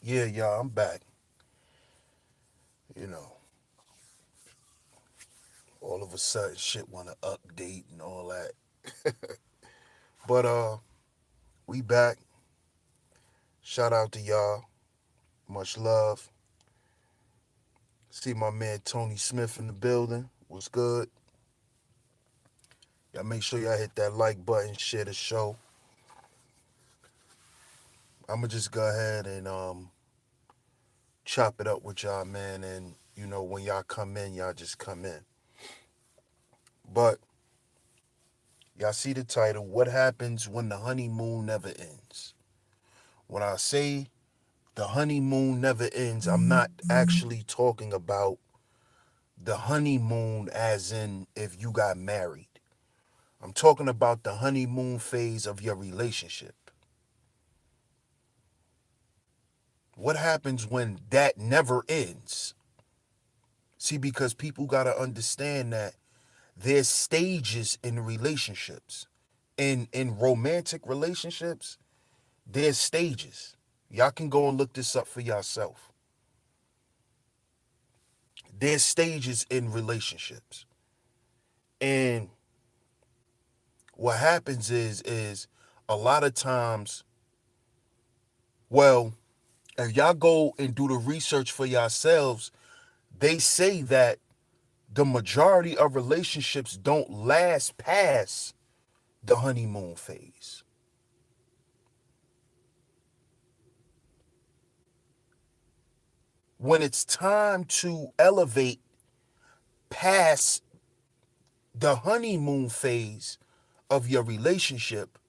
Yeah, y'all, I'm back. You know, all of a sudden shit wanna update and all that. But we back. Shout out to y'all. Much love. See my man Tony Smith in the building. What's good? Y'all make sure y'all hit that like button, share the show. I'ma just go ahead and chop it up with y'all, man. And when y'all come in, y'all just come in. But y'all see the title, What Happens When the Honeymoon Never Ends? When I say the honeymoon never ends, I'm not actually talking about the honeymoon as in if you got married. I'm talking about the honeymoon phase of your relationship. What happens when that never ends? See, because people got to understand that there's stages in relationships. In romantic relationships, there's stages. Y'all can go and look this up for yourself. There's stages in relationships. And what happens is a lot of times, well, if y'all go and do the research for yourselves, they say that the majority of relationships don't last past the honeymoon phase. When it's time to elevate past the honeymoon phase of your relationship,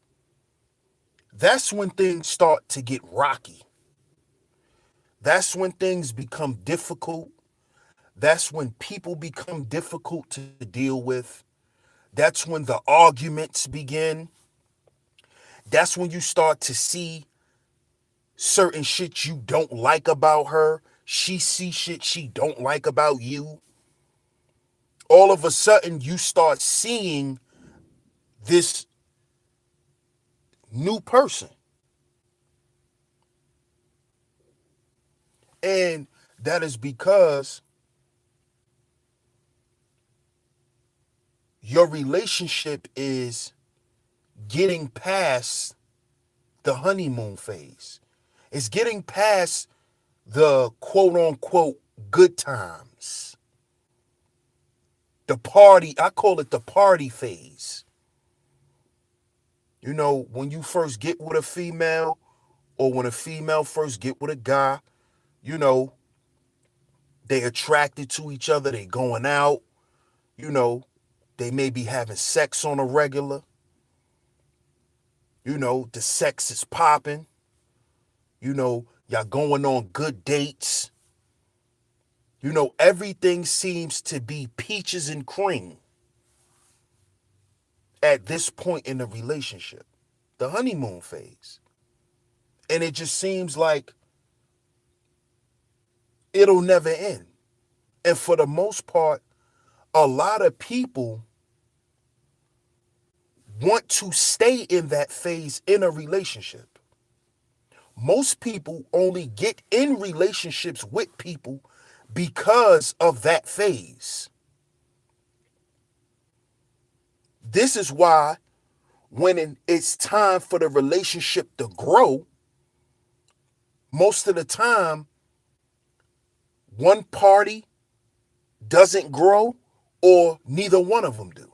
that's when things start to get rocky. That's when things become difficult. That's when people become difficult to deal with. That's when the arguments begin. That's when you start to see certain shit you don't like about her. She sees shit she don't like about you. All of a sudden, you start seeing this new person. And that is because your relationship is getting past the honeymoon phase. It's getting past the quote unquote good times. The party, I call it the party phase. When you first get with a female or when a female first get with a guy, you know, they attracted to each other, they going out, you know, they may be having sex on a regular, the sex is popping, y'all going on good dates. Everything seems to be peaches and cream at this point in the relationship, the honeymoon phase. And it just seems like it'll never end. And for the most part, a lot of people want to stay in that phase in a relationship. Most people only get in relationships with people because of that phase. This is why when it's time for the relationship to grow, most of the time, one party doesn't grow or neither one of them do.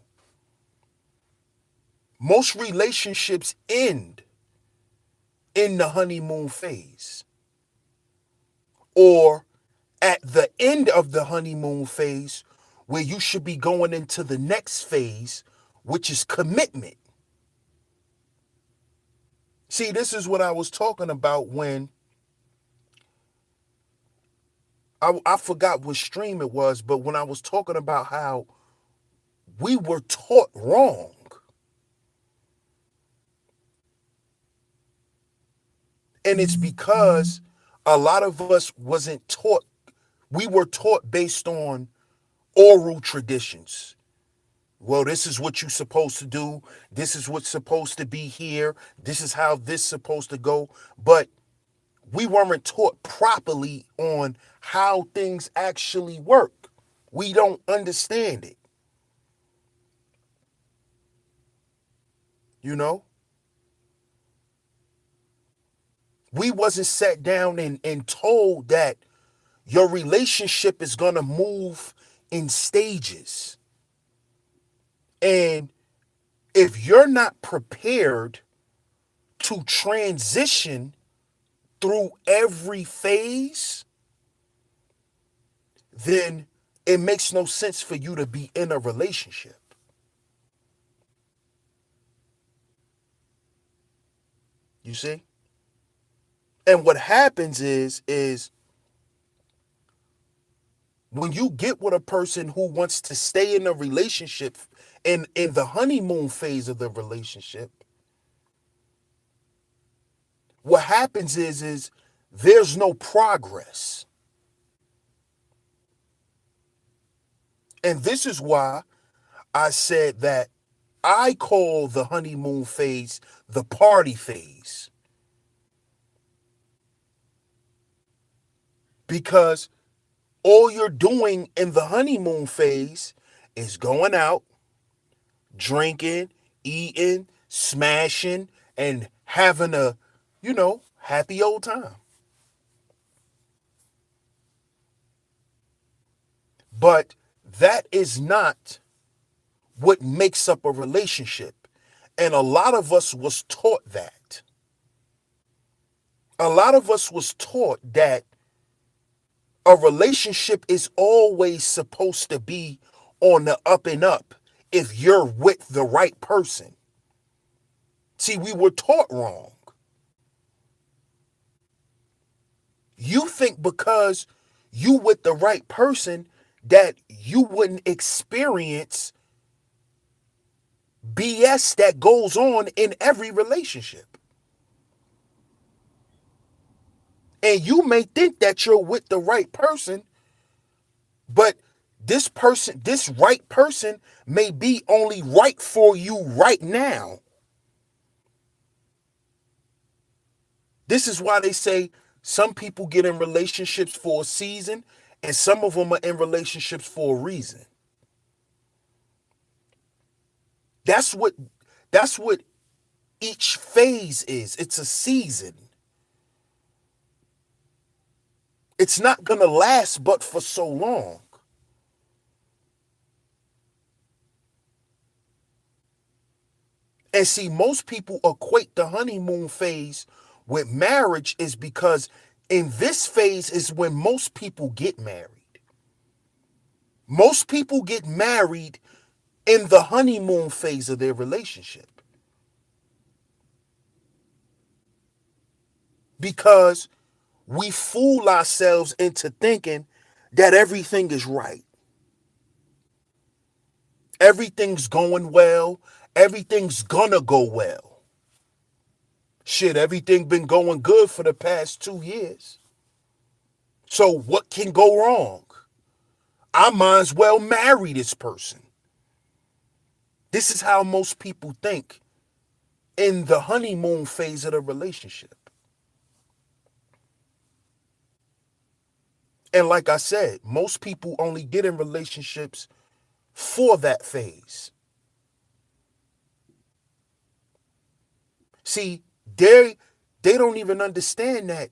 Most relationships end in the honeymoon phase or at the end of the honeymoon phase where you should be going into the next phase, which is commitment. See, this is what I was talking about when I forgot what stream it was, but when I was talking about how we were taught wrong. And it's because a lot of us wasn't taught, we were taught based on oral traditions. Well, this is what you're supposed to do. This is what's supposed to be here. This is how this is supposed to go. But we weren't taught properly on how things actually work. We don't understand it. You know? We wasn't sat down and told that your relationship is gonna move in stages. And if you're not prepared to transition through every phase, then it makes no sense for you to be in a relationship. You see? And what happens is when you get with a person who wants to stay in a relationship in the honeymoon phase of the relationship, what happens is there's no progress. And this is why I said that I call the honeymoon phase the party phase. Because all you're doing in the honeymoon phase is going out, drinking, eating, smashing, and having a, happy old time. But that is not what makes up a relationship. And a lot of us was taught that. A lot of us was taught that a relationship is always supposed to be on the up and up if you're with the right person. See, we were taught wrong. You think because you with the right person that you wouldn't experience BS that goes on in every relationship. And you may think that you're with the right person, but this right person may be only right for you right now. This is why they say some people get in relationships for a season and some of them are in relationships for a reason. That's what each phase is. It's a season. It's not going to last but for so long. And see, most people equate the honeymoon phase with marriage is because in this phase is when most people get married. Most people get married in the honeymoon phase of their relationship. Because we fool ourselves into thinking that everything is right. Everything's going well. Everything's gonna go well. Shit, everything been going good for the past 2 years. So what can go wrong? I might as well marry this person. This is how most people think in the honeymoon phase of the relationship. And like I said, most people only get in relationships for that phase. See, they don't even understand that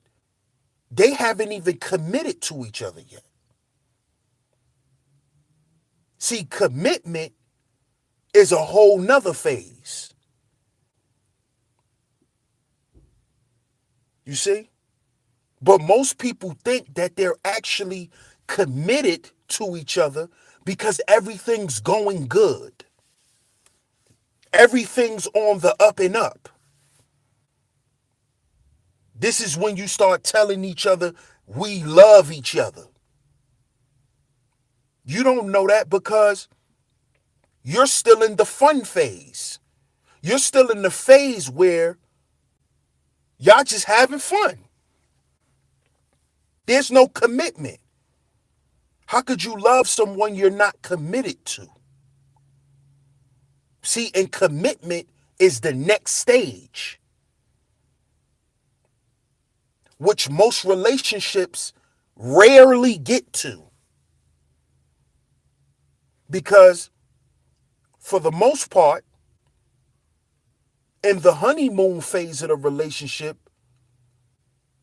they haven't even committed to each other yet. See, commitment is a whole nother phase. You see? But most people think that they're actually committed to each other because everything's going good. Everything's on the up and up. This is when you start telling each other, we love each other. You don't know that because you're still in the fun phase. You're still in the phase where y'all just having fun. There's no commitment. How could you love someone you're not committed to? See, and commitment is the next stage. which most relationships rarely get to. Because for the most part, in the honeymoon phase of the relationship,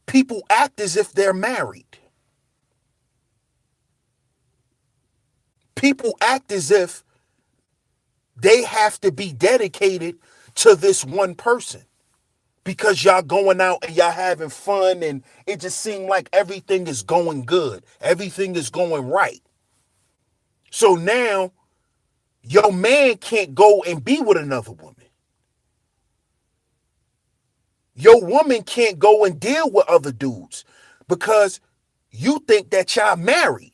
people act as if they're married. People act as if they have to be dedicated to this one person because y'all going out and y'all having fun and it just seems like everything is going good. Everything is going right. So now your man can't go and be with another woman. Your woman can't go and deal with other dudes because you think that y'all married.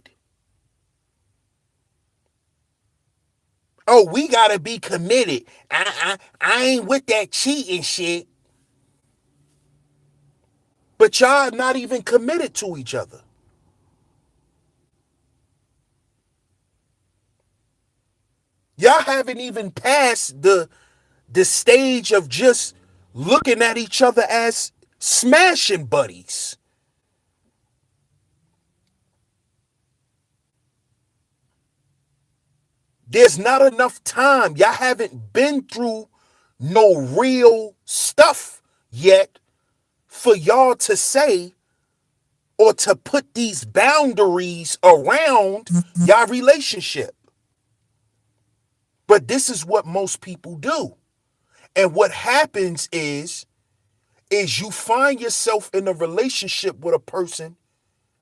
Oh, we gotta be committed. I ain't with that cheating shit. But y'all not even committed to each other. Y'all haven't even passed the stage of just looking at each other as smashing buddies. There's not enough time. Y'all haven't been through no real stuff yet for y'all to say or to put these boundaries around y'all relationship. But this is what most people do. And what happens is you find yourself in a relationship with a person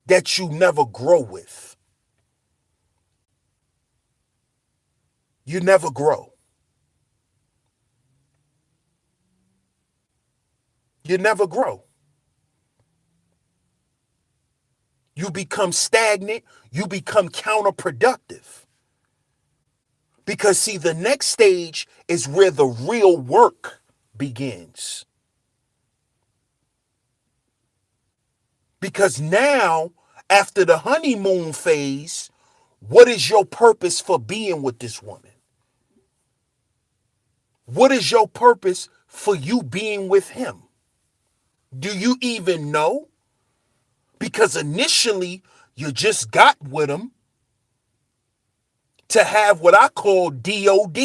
that you never grow with. You never grow. You never grow. You become stagnant. You become counterproductive. Because, see, the next stage is where the real work begins. Because now, after the honeymoon phase, what is your purpose for being with this woman? What is your purpose for you being with him? Do you even know? Because initially, you just got with him to have what I call DOD.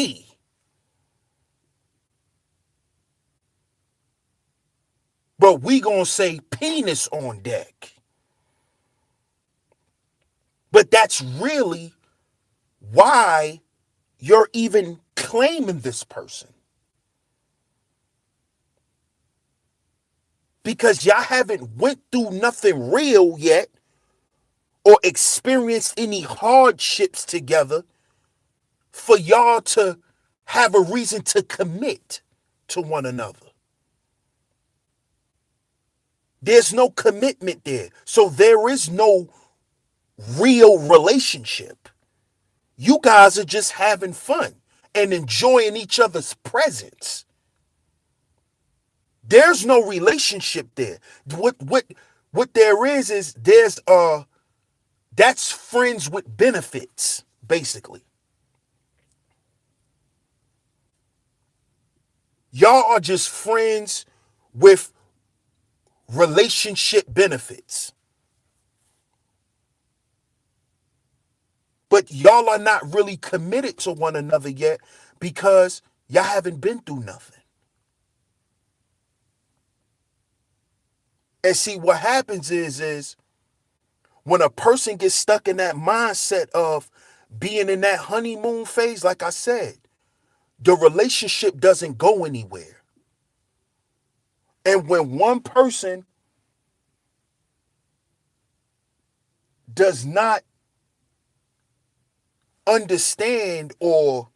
But we gonna say penis on deck. But that's really why you're even claiming this person. Because y'all haven't went through nothing real yet or experienced any hardships together for y'all to have a reason to commit to one another. There's no commitment there. So there is no real relationship. You guys are just having fun and enjoying each other's presence. There's no relationship there. What there is there's that's friends with benefits, basically. Y'all are just friends with relationship benefits. But y'all are not really committed to one another yet because y'all haven't been through nothing. And see, what happens is when a person gets stuck in that mindset of being in that honeymoon phase, like I said, the relationship doesn't go anywhere. And when one person does not understand or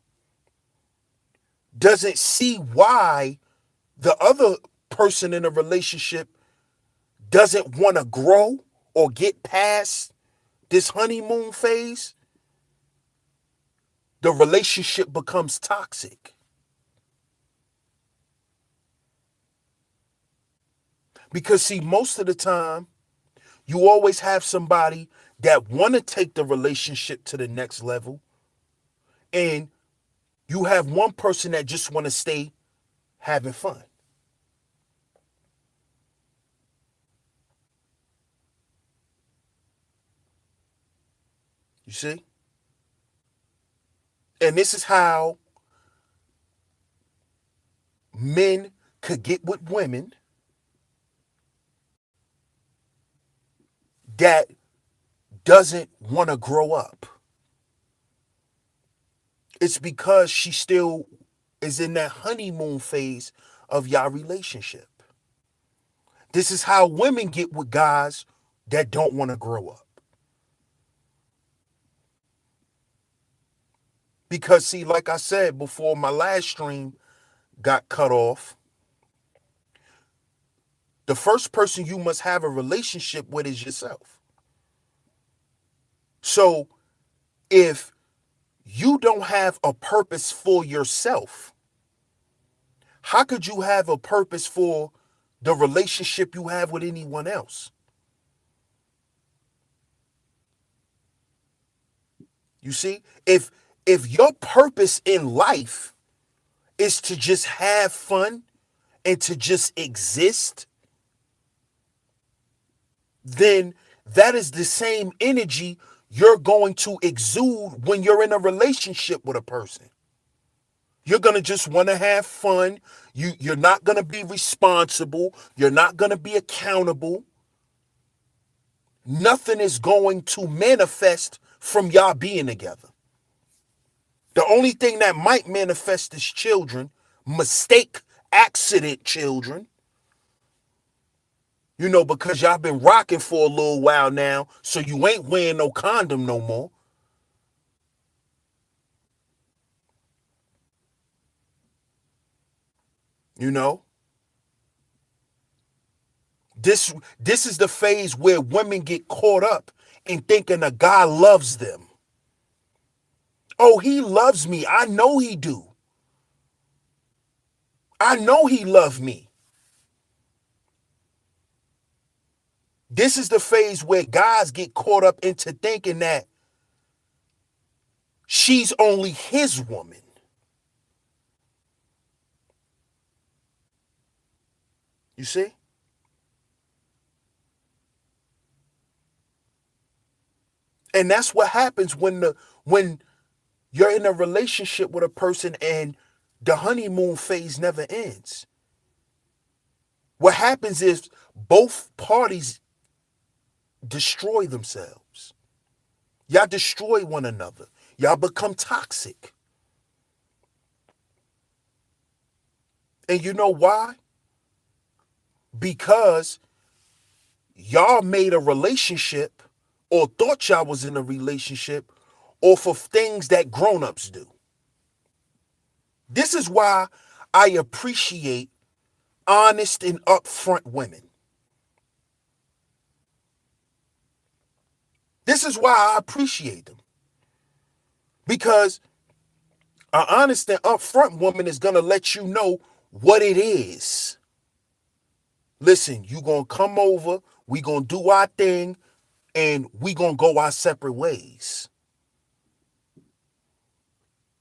doesn't see why the other person in a relationship doesn't want to grow or get past this honeymoon phase, the relationship becomes toxic. Because, see, most of the time, you always have somebody that want to take the relationship to the next level, and you have one person that just want to stay having fun. You see? And this is how men could get with women that doesn't want to grow up. It's because she still is in that honeymoon phase of y'all relationship. This is how women get with guys that don't want to grow up. Because, see, like I said before, my last stream got cut off. The first person you must have a relationship with is yourself. So if you don't have a purpose for yourself, how could you have a purpose for the relationship you have with anyone else? You see, if your purpose in life is to just have fun and to just exist, then that is the same energy you're going to exude when you're in a relationship with a person. You're going to just want to have fun. You're not going to be responsible. You're not going to be accountable. Nothing is going to manifest from y'all being together. The only thing that might manifest is children, mistake, accident children. You know, because y'all been rocking for a little while now, so you ain't wearing no condom no more. You know? This is the phase where women get caught up in thinking a guy loves them. Oh, he loves me. I know he do. I know he loved me. This is the phase where guys get caught up into thinking that she's only his woman. You see? And that's what happens when you're in a relationship with a person and the honeymoon phase never ends. What happens is both parties destroy themselves. Y'all destroy one another. Y'all become toxic. And you know why? Because y'all made a relationship or thought y'all was in a relationship off of things that grown-ups do. This is why I appreciate honest and upfront women. This is why I appreciate them. Because an honest and upfront woman is going to let you know what it is. Listen, you going to come over, we going to do our thing, and we going to go our separate ways.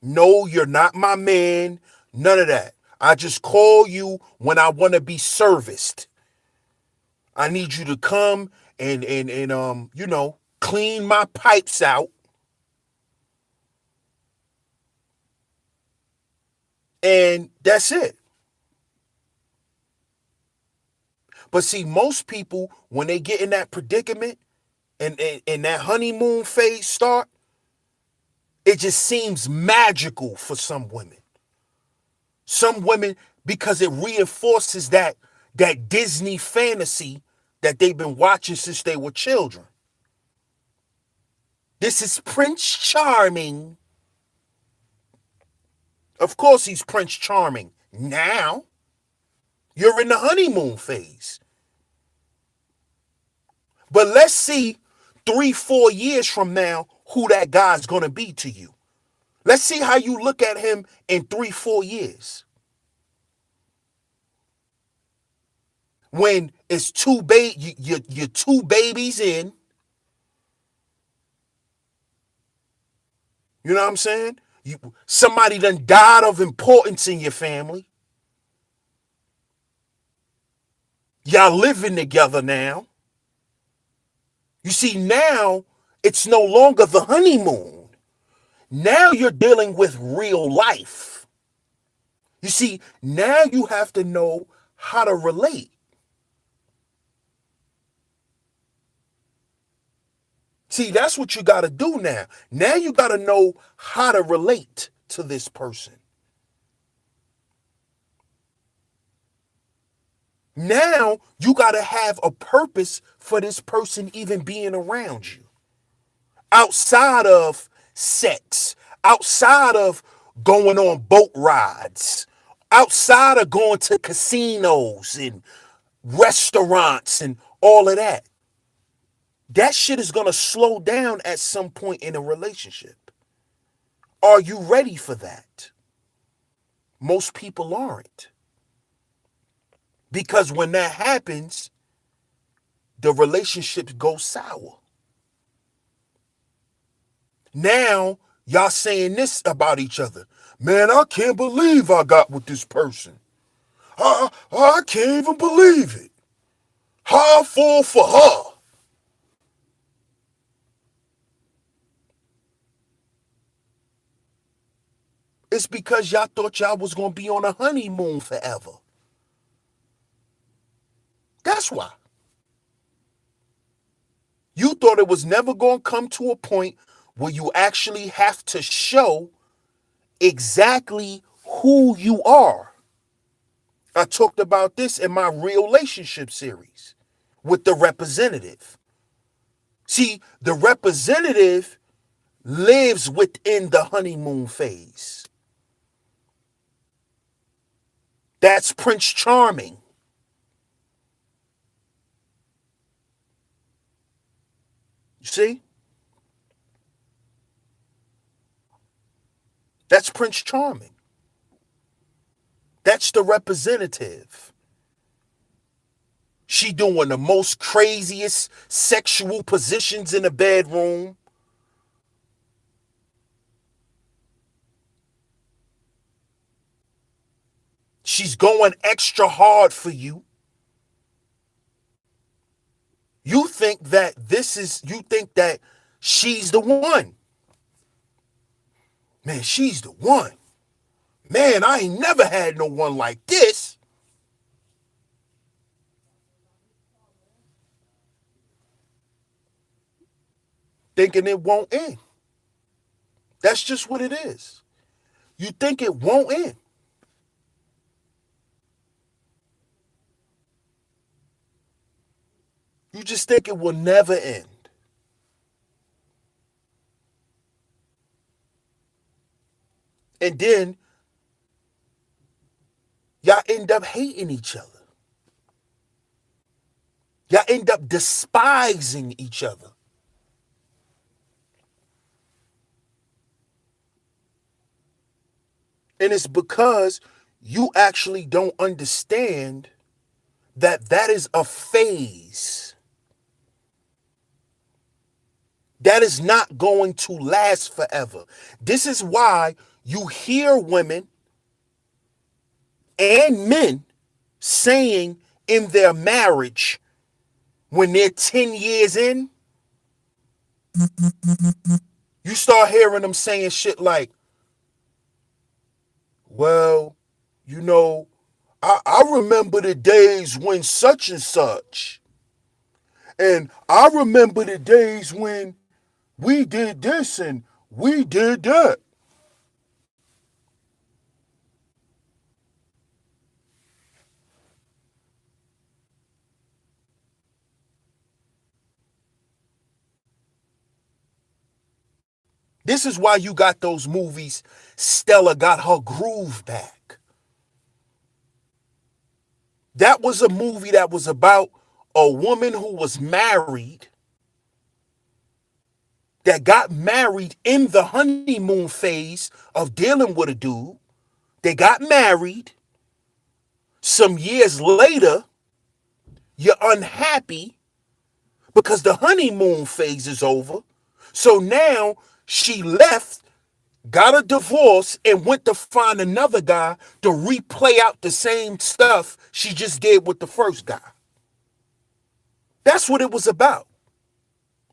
No, you're not my man. None of that. I just call you when I want to be serviced. I need you to come and clean my pipes out. And that's it. But see, most people, when they get in that predicament and that honeymoon phase start, it just seems magical for some women. Some women, because it reinforces that Disney fantasy that they've been watching since they were children. This is Prince Charming. Of course he's Prince Charming. Now, you're in the honeymoon phase. But let's see 3-4 years from now who that guy's going to be to you. Let's see how you look at him in 3-4 years. When it's you're 2 babies in. You know what I'm saying? Somebody done died of importance in your family. Y'all living together now. You see, now It's no longer the honeymoon. Now you're dealing with real life. You see, now you have to know how to relate. See, that's what you got to do now. Now you got to know how to relate to this person. Now you got to have a purpose for this person even being around you. Outside of sex, outside of going on boat rides, outside of going to casinos and restaurants and all of that. That shit is going to slow down at some point in a relationship. Are you ready for that? Most people aren't. Because when that happens, the relationships go sour. Now, y'all saying this about each other. Man, I can't believe I got with this person. I can't even believe it. How I fall for her. It's because y'all thought y'all was going to be on a honeymoon forever. That's why. You thought it was never going to come to a point where you actually have to show exactly who you are. I talked about this in my real relationship series with the representative. See, the representative lives within the honeymoon phase. That's Prince Charming. You see? That's Prince Charming. That's the representative. She doing the most craziest sexual positions in the bedroom. She's going extra hard for you. You think that she's the one. Man, she's the one. Man, I ain't never had no one like this. Thinking it won't end. That's just what it is. You think it won't end. You just think it will never end. And then y'all end up hating each other. Y'all end up despising each other. And it's because you actually don't understand that that is a phase. That is not going to last forever. This is why you hear women and men saying in their marriage, when they're 10 years in, you start hearing them saying shit like, well, you know, I remember the days when such and such. And I remember the days when we did this and we did that. This is why you got those movies. Stella got her groove back. That was a movie that was about a woman who was married, that got married in the honeymoon phase of dealing with a dude. They got married. Some years later, you're unhappy because the honeymoon phase is over. So now she left, got a divorce, and went to find another guy to replay out the same stuff she just did with the first guy. That's what it was about.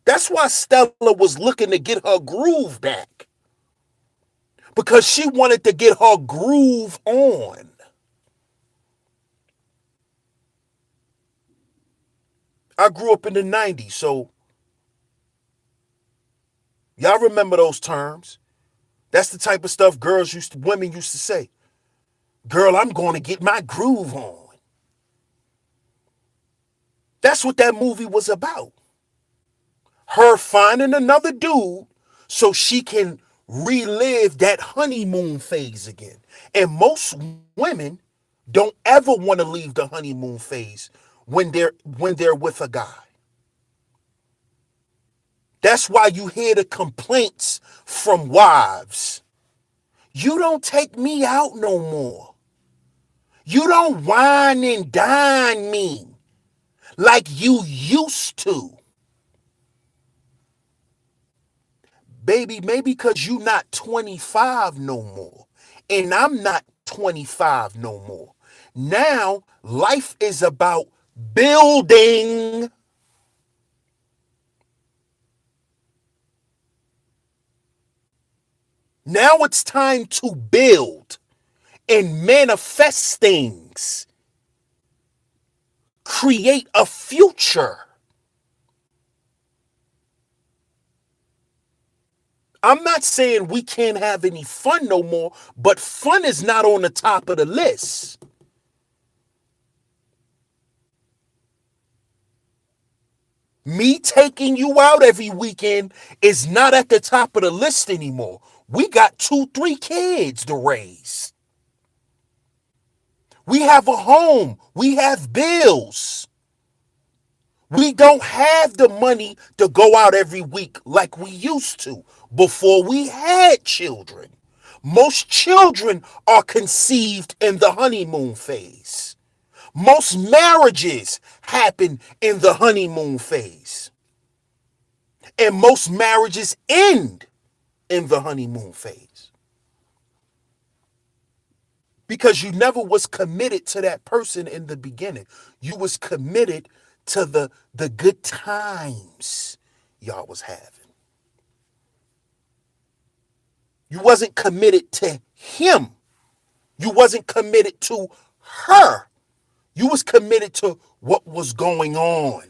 That's why Stella was looking to get her groove back. Because she wanted to get her groove on. I grew up in the 90s, so y'all remember those terms. That's the type of stuff women used to say. Girl, I'm going to get my groove on. That's what that movie was about. Her finding another dude so she can relive that honeymoon phase again. And most women don't ever want to leave the honeymoon phase when they're with a guy. That's why you hear the complaints from wives. You don't take me out no more. You don't wine and dine me like you used to. Baby, maybe because you not 25 no more. And I'm not 25 no more. Now, life is about building. Now it's time to build and manifest things. Create a future. I'm not saying we can't have any fun no more, but fun is not on the top of the list. Me taking you out every weekend is not at the top of the list anymore. We got 2, 3 kids to raise. We have a home. We have bills. We don't have the money to go out every week like we used to before we had children. Most children are conceived in the honeymoon phase. Most marriages happen in the honeymoon phase. And most marriages end in the honeymoon phase. Because you never was committed to that person in the beginning. You was committed to the good times y'all was having. You wasn't committed to him. You wasn't committed to her. You was committed to what was going on.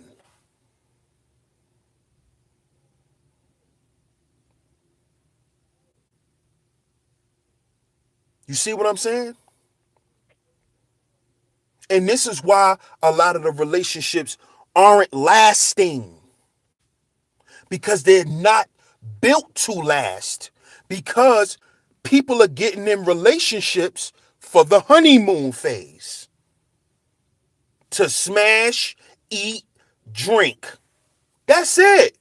You see what I'm saying? And this is why a lot of the relationships aren't lasting. Because they're not built to last. Because people are getting in relationships for the honeymoon phase. To smash, eat, drink. That's it.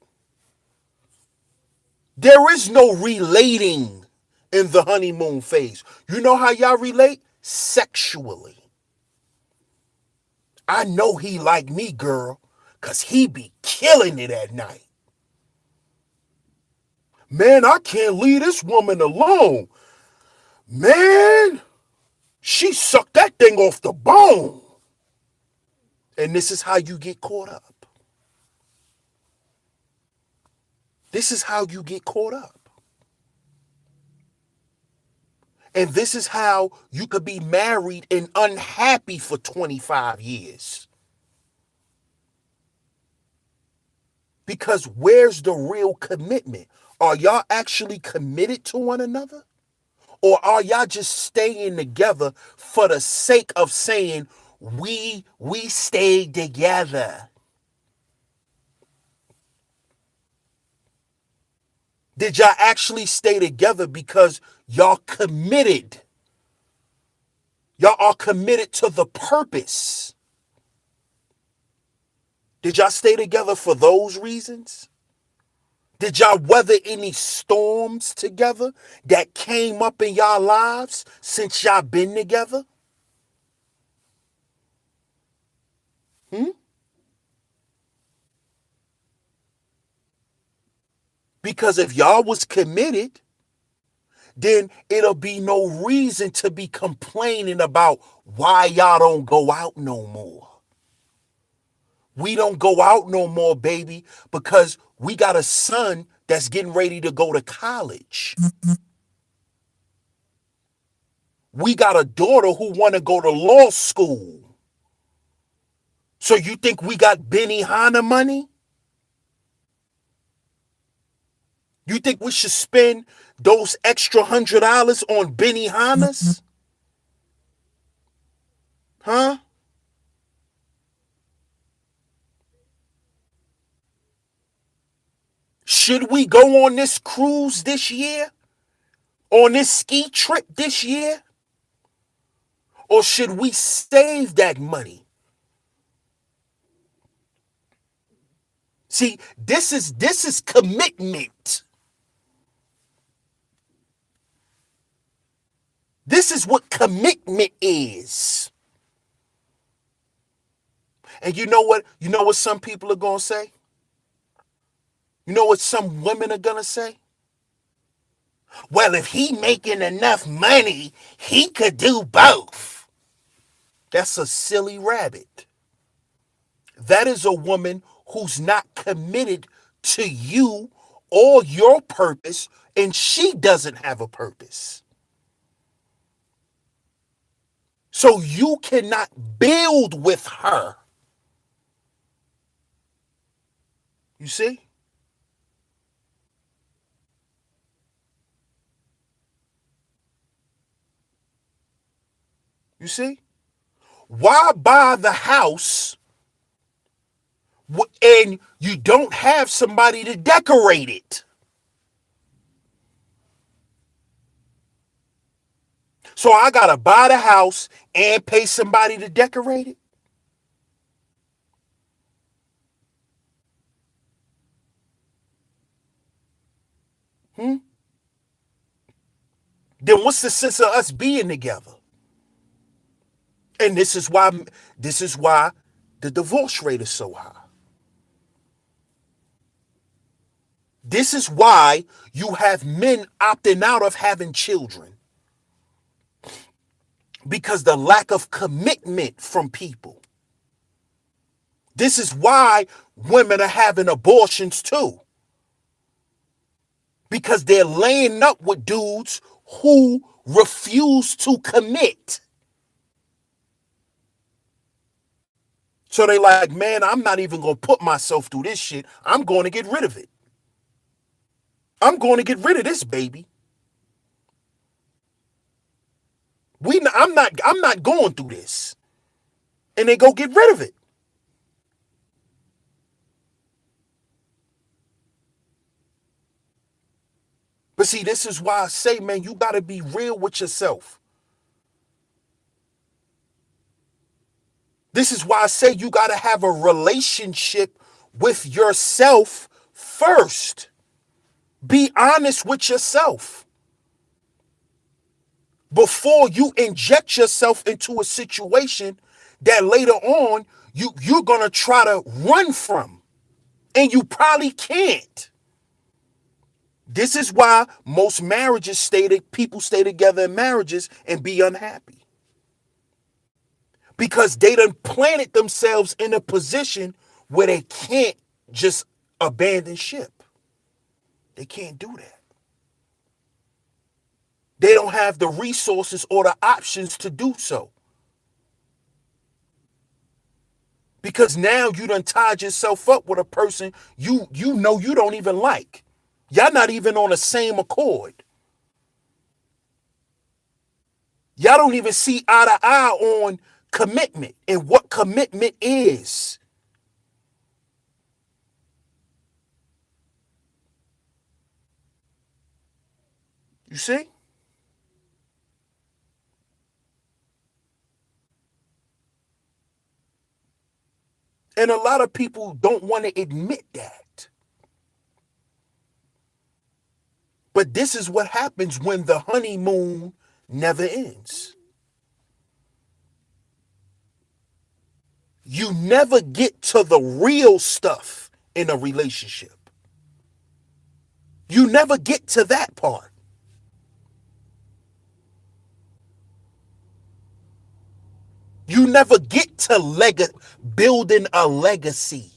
There is no relating in the honeymoon phase. You know how y'all relate? Sexually. I know he like me, girl, because he be killing it at night. Man, I can't leave this woman alone. Man, she sucked that thing off the bone. And this is how you get caught up. This is how you get caught up. And this is how you could be married and unhappy for 25 years. Because where's the real commitment? Are y'all actually committed to one another? Or are y'all just staying together for the sake of saying, we stayed together? Did y'all actually stay together because y'all committed? Y'all are committed to the purpose. Did y'all stay together for those reasons? Did y'all weather any storms together that came up in y'all lives since y'all been together? Because if y'all was committed, then it'll be no reason to be complaining about why y'all don't go out no more. We don't go out no more, baby, because we got a son that's getting ready to go to college. We got a daughter who want to go to law school. So you think we got Benihana money? You think we should spend those extra $100 on Benihanas? Huh? Should we go on this cruise this year? On this ski trip this year? Or should we save that money? See, this is commitment. This is what commitment is. And you know what? You know what some people are going to say? You know what some women are going to say? Well, if he making enough money, he could do both. That's a silly rabbit. That is a woman who's not committed to you or your purpose, and she doesn't have a purpose. So you cannot build with her. You see? You see? Why buy the house and you don't have somebody to decorate it? So I got to buy the house and pay somebody to decorate it? Hmm? Then what's the sense of us being together? And this is why the divorce rate is so high. This is why you have men opting out of having children. Because the lack of commitment from people. This is why women are having abortions too. Because they're laying up with dudes who refuse to commit. So they like, man, I'm not even going to put myself through this shit. I'm going to get rid of it. I'm going to get rid of this baby. I'm not going through this. And they go get rid of it. But see, this is why I say, man, you got to be real with yourself. This is why I say you got to have a relationship with yourself first. Be honest with yourself before you inject yourself into a situation that later on you're going to try to run from. And you probably can't. This is why most marriages people stay together in marriages and be unhappy. Because they done planted themselves in a position where they can't just abandon ship. They can't do that. They don't have the resources or the options to do so. Because now you done tied yourself up with a person you know you don't even like. Y'all not even on the same accord. Y'all don't even see eye to eye on commitment and what commitment is. You see? And a lot of people don't want to admit that. But this is what happens when the honeymoon never ends. You never get to the real stuff in a relationship. You never get to that part. You never get to building a legacy.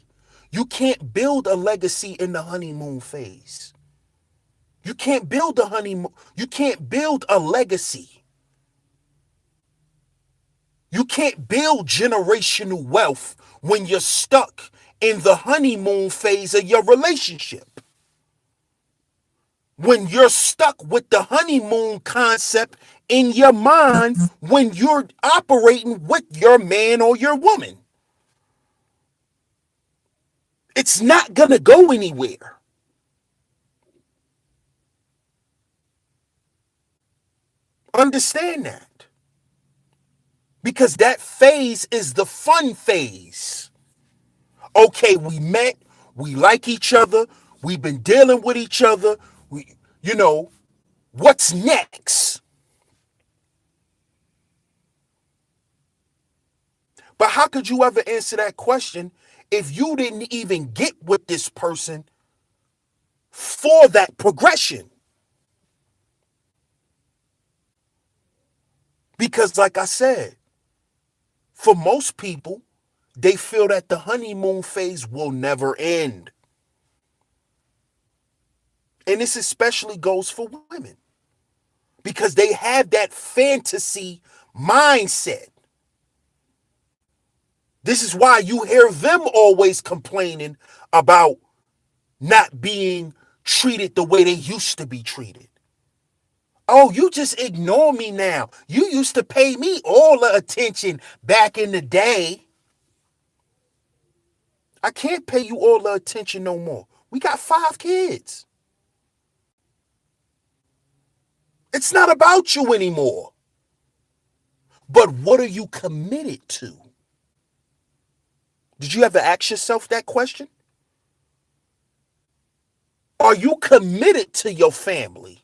You can't build a legacy in the honeymoon phase. You can't build a honeymoon. You can't build a legacy. You can't build generational wealth when you're stuck in the honeymoon phase of your relationship. When you're stuck with the honeymoon concept in your mind when you're operating with your man or your woman. It's not going to go anywhere. Understand that. Because that phase is the fun phase. Okay, we met, we like each other, we've been dealing with each other, you know, what's next? But how could you ever answer that question if you didn't even get with this person for that progression? Because like I said, for most people, they feel that the honeymoon phase will never end. And this especially goes for women because they have that fantasy mindset. This is why you hear them always complaining about not being treated the way they used to be treated. Oh, you just ignore me now. You used to pay me all the attention back in the day. I can't pay you all the attention no more. We got 5 kids. It's not about you anymore. But what are you committed to? Did you ever ask yourself that question? Are you committed to your family?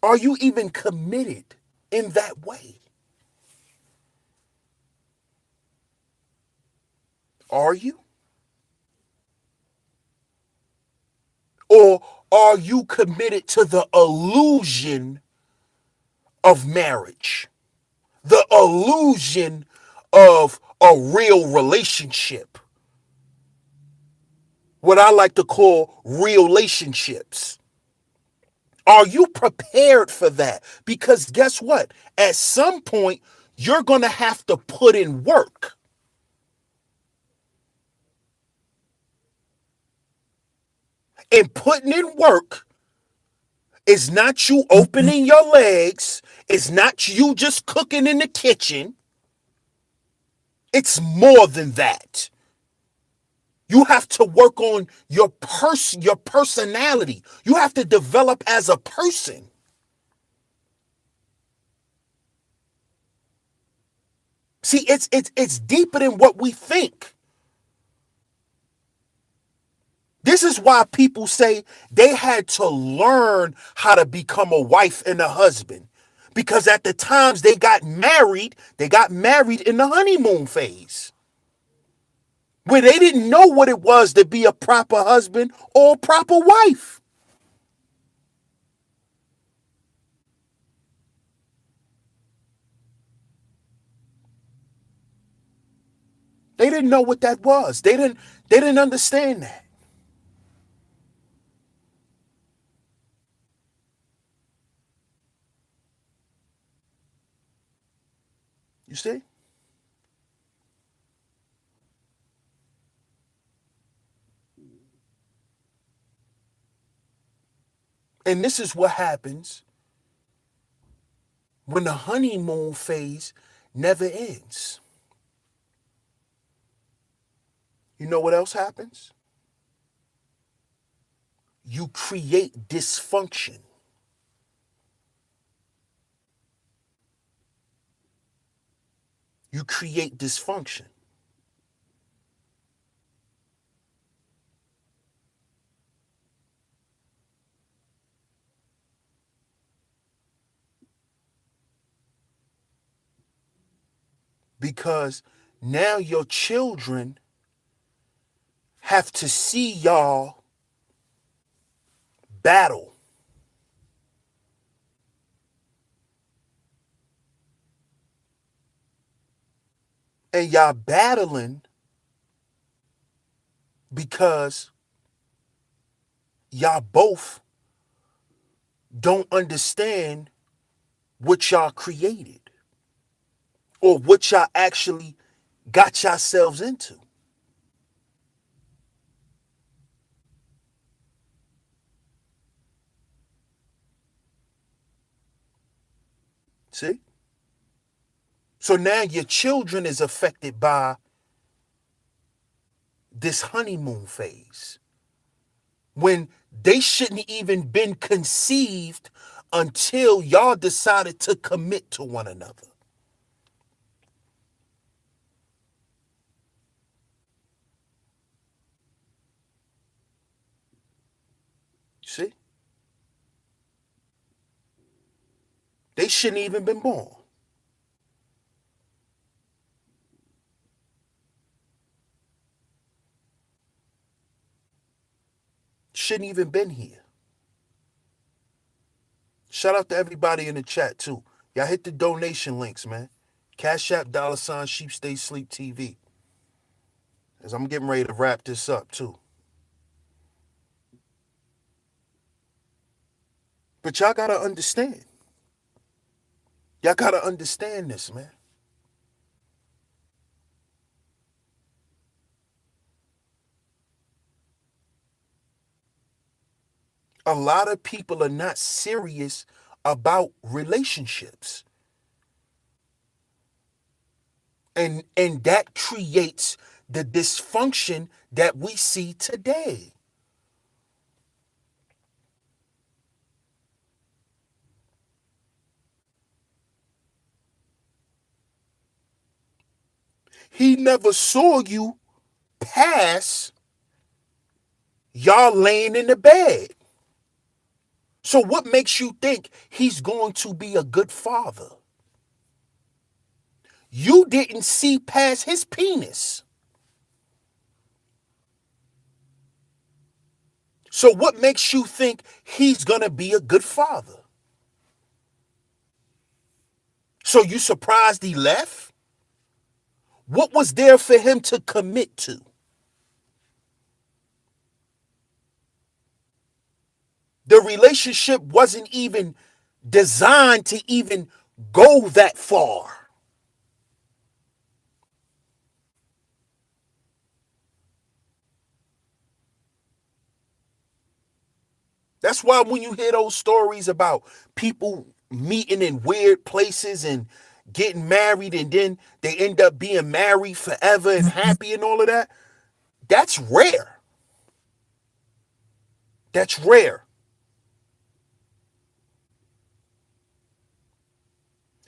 Are you even committed in that way? Are you? Or are you committed to the illusion of marriage? The illusion of a real relationship? What I like to call real relationships. Are you prepared for that? Because guess what? At some point, you're going to have to put in work. And putting in work is not you opening your legs. It's not you just cooking in the kitchen. It's more than that. You have to work on your personality. You have to develop as a person. See, it's deeper than what we think. This is why people say they had to learn how to become a wife and a husband. Because at the times they got married in the honeymoon phase. Where they didn't know what it was to be a proper husband or a proper wife. They didn't know what that was. They didn't understand that. You see? And this is what happens when the honeymoon phase never ends. You know what else happens? You create dysfunction. You create dysfunction. Because now your children have to see y'all battle. And y'all battling because y'all both don't understand what y'all created or what y'all actually got yourselves into. See? So now your children is affected by this honeymoon phase when they shouldn't even been conceived until y'all decided to commit to one another. See? They shouldn't even been born. Shouldn't even been here. Shout out to everybody in the chat too. Y'all hit the donation links, man. Cash App $Sheep Stay Sleep TV. As I'm getting ready to wrap this up too. But y'all gotta understand. Y'all gotta understand this, man. A lot of people are not serious about relationships. And that creates the dysfunction that we see today. He never saw you pass y'all laying in the bed. So what makes you think he's going to be a good father? You didn't see past his penis. So what makes you think he's going to be a good father? So you surprised he left? What was there for him to commit to? The relationship wasn't even designed to even go that far. That's why when you hear those stories about people meeting in weird places and getting married and then they end up being married forever and happy and all of that, that's rare. That's rare.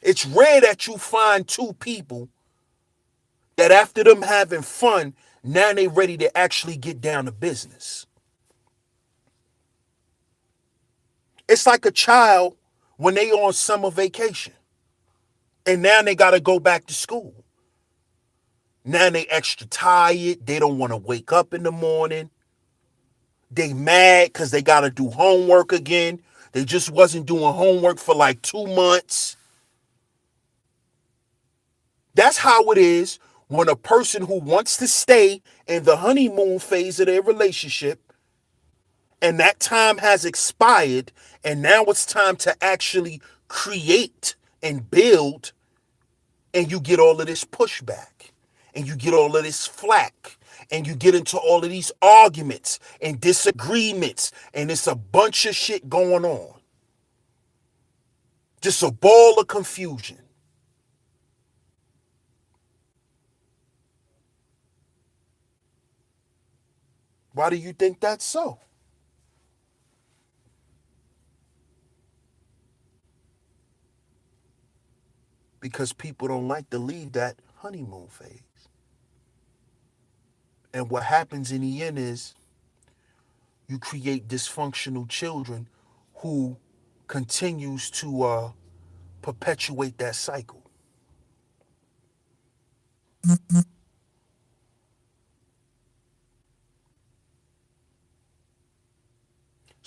It's rare that you find two people that after them having fun, now they ready to actually get down to business. It's like a child when they on summer vacation and now they got to go back to school. Now they extra tired. They don't want to wake up in the morning. They mad because they got to do homework again. They just wasn't doing homework for like 2 months. That's how it is when a person who wants to stay in the honeymoon phase of their relationship and that time has expired and now it's time to actually create and build, and you get all of this pushback and you get all of this flack and you get into all of these arguments and disagreements and it's a bunch of shit going on. Just a ball of confusion. Why do you think that's so? Because people don't like to leave that honeymoon phase. And what happens in the end is you create dysfunctional children who continues to perpetuate that cycle.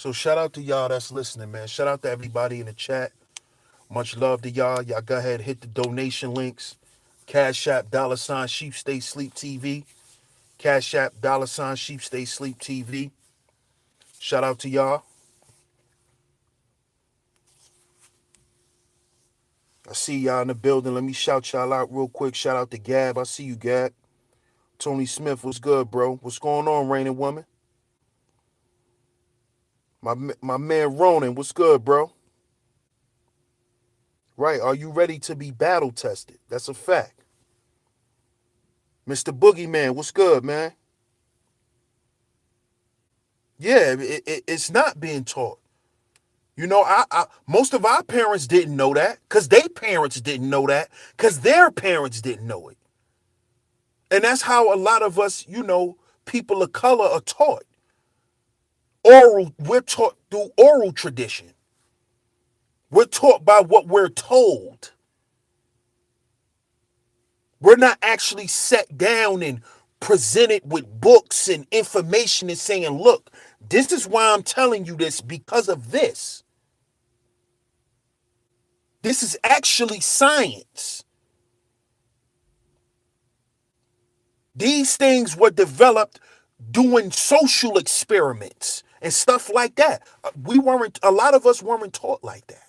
So shout out to y'all that's listening, man. Shout out to everybody in the chat. Much love to y'all. Y'all go ahead and hit the donation links. Cash App $ Sheep Stay Sleep TV. Cash App $ Sheep Stay Sleep TV. Shout out to y'all. I see y'all in the building. Let me shout y'all out real quick. Shout out to Gab. I see you, Gab. Tony Smith, what's good, bro? What's going on, Raining Woman? My man Ronan, what's good, bro? Right, are you ready to be battle tested? That's a fact. Mr. Boogeyman, what's good, man? Yeah, it's not being taught. You know, most of our parents didn't know that because their parents didn't know that because their parents didn't know it. And that's how a lot of us, people of color are taught. We're taught through oral tradition. We're taught by what we're told. We're not actually set down and presented with books and information and saying, look, this is why I'm telling you this because of this. This is actually science. These things were developed doing social experiments and stuff like that. A lot of us weren't taught like that.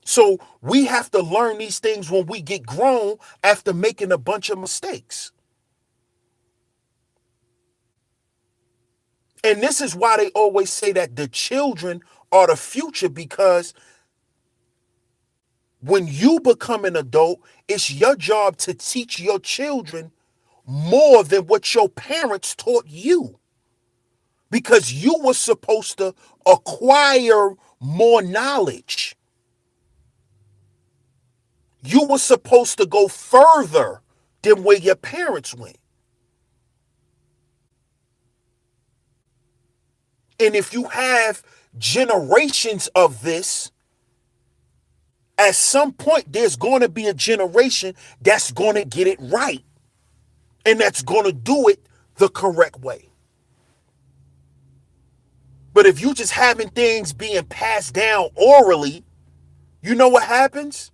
So we have to learn these things when we get grown after making a bunch of mistakes. And this is why they always say that the children are the future, because when you become an adult, it's your job to teach your children more than what your parents taught you. Because you were supposed to acquire more knowledge. You were supposed to go further than where your parents went. And if you have generations of this, at some point there's going to be a generation that's going to get it right. And that's going to do it the correct way. But if you just having things being passed down orally, you know what happens?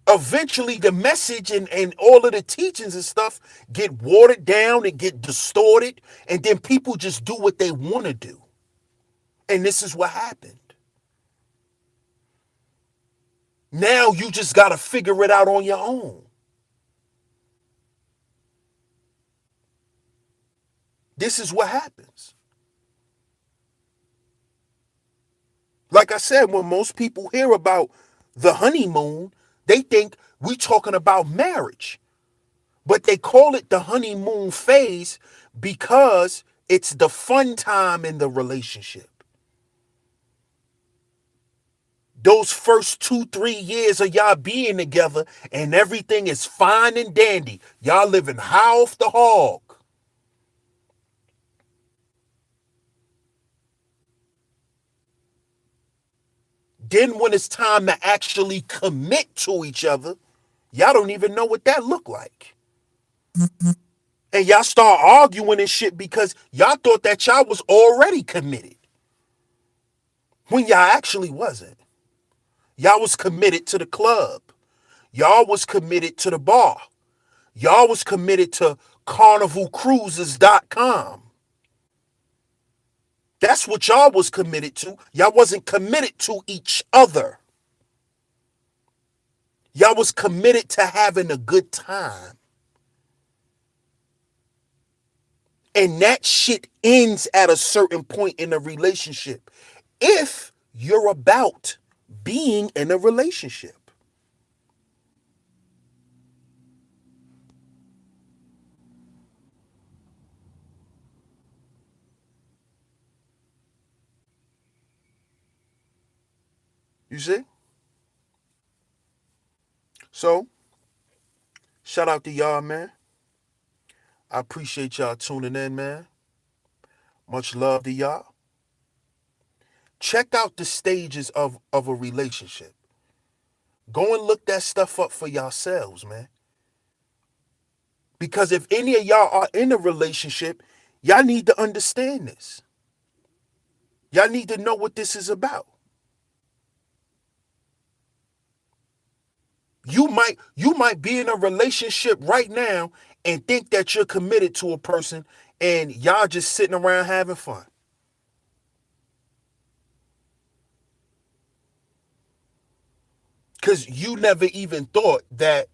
Eventually the message and all of the teachings and stuff get watered down and get distorted, and then people just do what they want to do. And this is what happened. Now you just got to figure it out on your own. This is what happens. Like I said, when most people hear about the honeymoon, they think we talking about marriage. But they call it the honeymoon phase because it's the fun time in the relationship. Those first 2-3 years of y'all being together and everything is fine and dandy. Y'all living high off the hog. Then when it's time to actually commit to each other, y'all don't even know what that look like. And y'all start arguing and shit because y'all thought that y'all was already committed. When y'all actually wasn't. Y'all was committed to the club. Y'all was committed to the bar. Y'all was committed to carnivalcruises.com. That's what y'all was committed to. Y'all wasn't committed to each other. Y'all was committed to having a good time. And that shit ends at a certain point in a relationship. If you're about being in a relationship. You see? So, shout out to y'all, man. I appreciate y'all tuning in, man. Much love to y'all. Check out the stages of a relationship. Go and look that stuff up for yourselves, man. Because if any of y'all are in a relationship, Y'all need to understand this. Y'all need to know what this is about. You might be in a relationship right now and think that you're committed to a person and y'all just sitting around having fun. Cause you never even thought that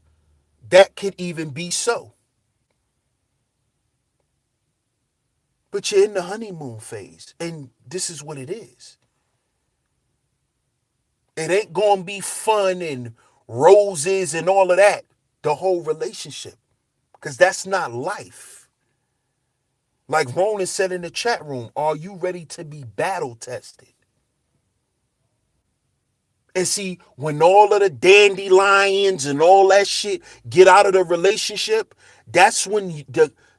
that could even be so. But you're in the honeymoon phase, and this is what it is. It ain't gonna be fun and roses and all of that, the whole relationship. Because that's not life. Like Ronan said in the chat room, are you ready to be battle tested? And see, when all of the dandelions and all that shit get out of the relationship, that's when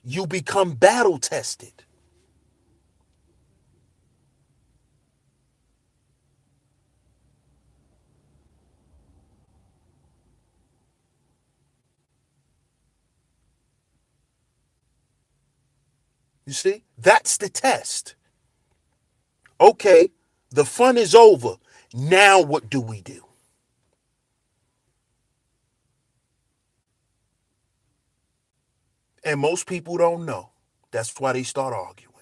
you become battle tested. You see? That's the test. Okay, the fun is over. Now what do we do? And most people don't know. That's why they start arguing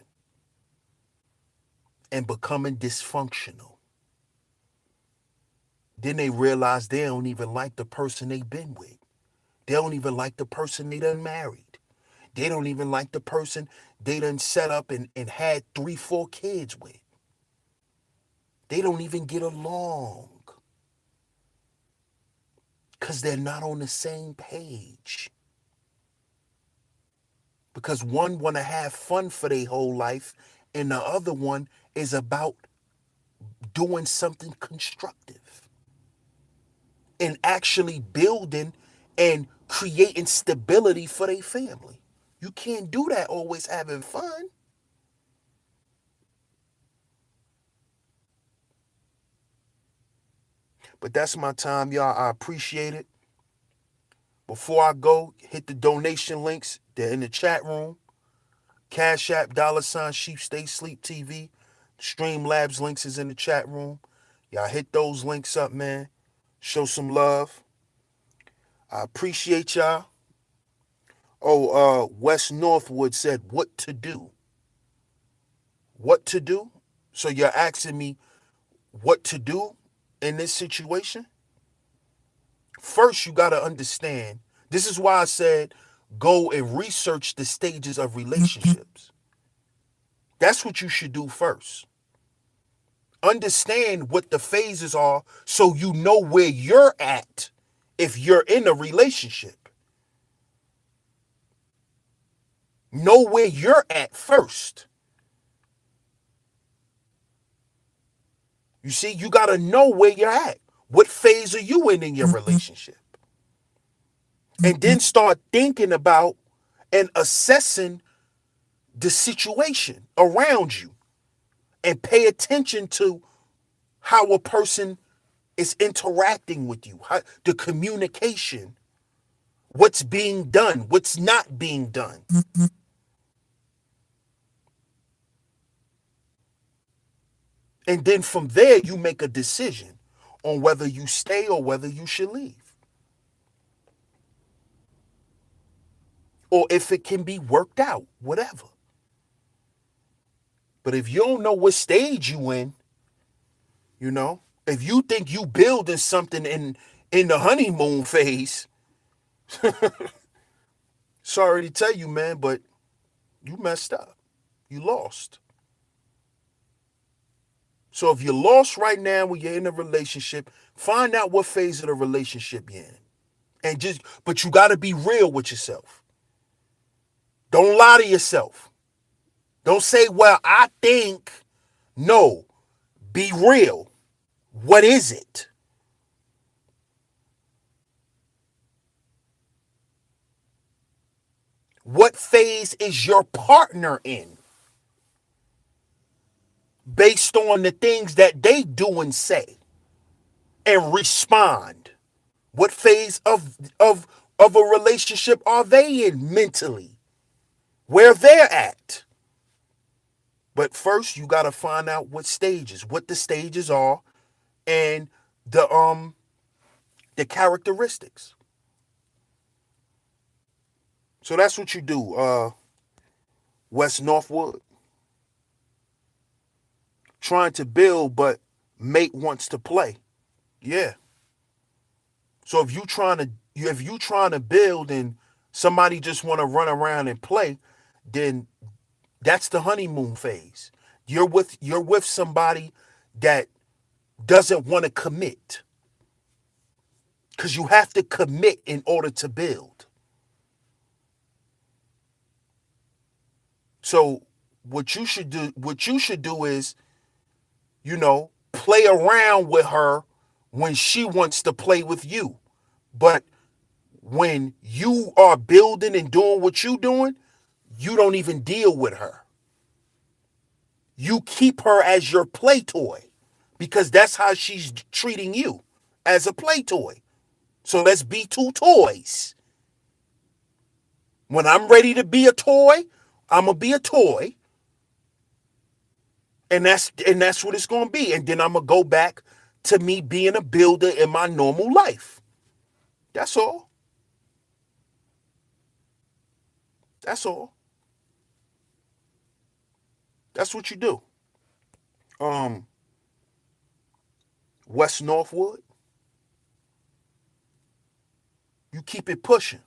and becoming dysfunctional. Then they realize they don't even like the person they've been with. They don't even like the person they done married. They don't even like the person they done set up and had 3, 4 kids with. They don't even get along because they're not on the same page. Because one want to have fun for their whole life and the other one is about doing something constructive and actually building and creating stability for their family. You can't do that always having fun. But that's my time, y'all. I appreciate it. Before I go, hit the donation links. They're in the chat room. Cash App, $Sheep Stay Sleep TV. Streamlabs links is in the chat room. Y'all hit those links up, man. Show some love. I appreciate y'all. Oh, West Northwood said, what to do? What to do? So you're asking me what to do in this situation? First, you got to understand. This is why I said go and research the stages of relationships. That's what you should do first. Understand what the phases are so you know where you're at if you're in a relationship. Know where you're at first. You see, you got to know where you're at. What phase are you in your relationship? And then start thinking about and assessing the situation around you and pay attention to how a person is interacting with you, how, the communication, what's being done, what's not being done. And then from there, you make a decision on whether you stay or whether you should leave. Or if it can be worked out, whatever. But if you don't know what stage you in, you know, if you think you building something in the honeymoon phase, sorry to tell you, man, but you messed up. You lost. So if you're lost right now when you're in a relationship, find out what phase of the relationship you're in. But you got to be real with yourself. Don't lie to yourself. Don't say, well, I think. No, be real. What is it? What phase is your partner in? Based on the things that they do and say and respond. What phase of a relationship are they in mentally? Where they're at? But first, you got to find out what the stages are, and the characteristics. So that's what you do, West Northwood. Trying to build, but mate wants to play. Yeah. So if you trying to build and somebody just want to run around and play, then that's the honeymoon phase. You're with somebody that doesn't want to commit, because you have to commit in order to build. So what you should do is, play around with her when she wants to play with you. But when you are building and doing what you're doing, you don't even deal with her. You keep her as your play toy, because that's how she's treating you, as a play toy. So let's be two toys. When I'm ready to be a toy, I'm gonna be a toy, and that's what it's gonna be. And then I'm gonna go back to me being a builder in my normal life. That's all. That's all. That's what you do. Um, West Northwood, you keep it pushing.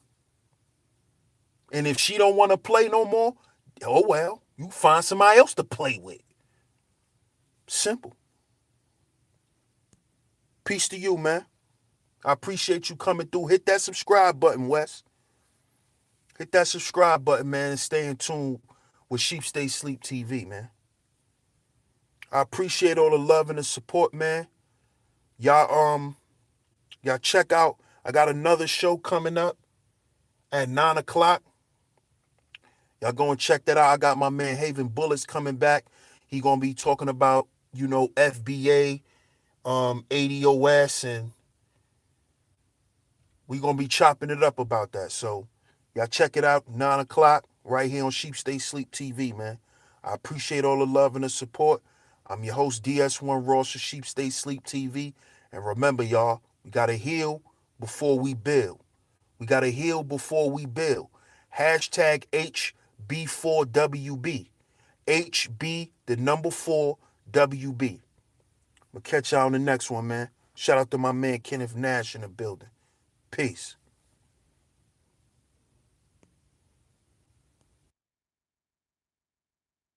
And if she don't want to play no more, oh well, you find somebody else to play with. Simple. Peace to you, man. I appreciate you coming through. Hit that subscribe button, Wes. Hit that subscribe button, man, and stay in tune with Sheep Stay Sleep TV, man. I appreciate all the love and the support, man. Y'all check out. I got another show coming up at 9 o'clock. Y'all go and check that out. I got my man Haven Bullets coming back. He gonna be talking about, FBA, ADOS, and we gonna be chopping it up about that. So y'all check it out, 9 o'clock, right here on Sheep Stay Sleep TV, man. I appreciate all the love and the support. I'm your host, DS1 Ross for Sheep Stay Sleep TV. And remember, y'all, we gotta heal before we build. We gotta heal before we build. Hashtag HB4WB. HB, the number 4WB. We'll catch y'all on the next one, man. Shout out to my man Kenneth Nash in the building. Peace.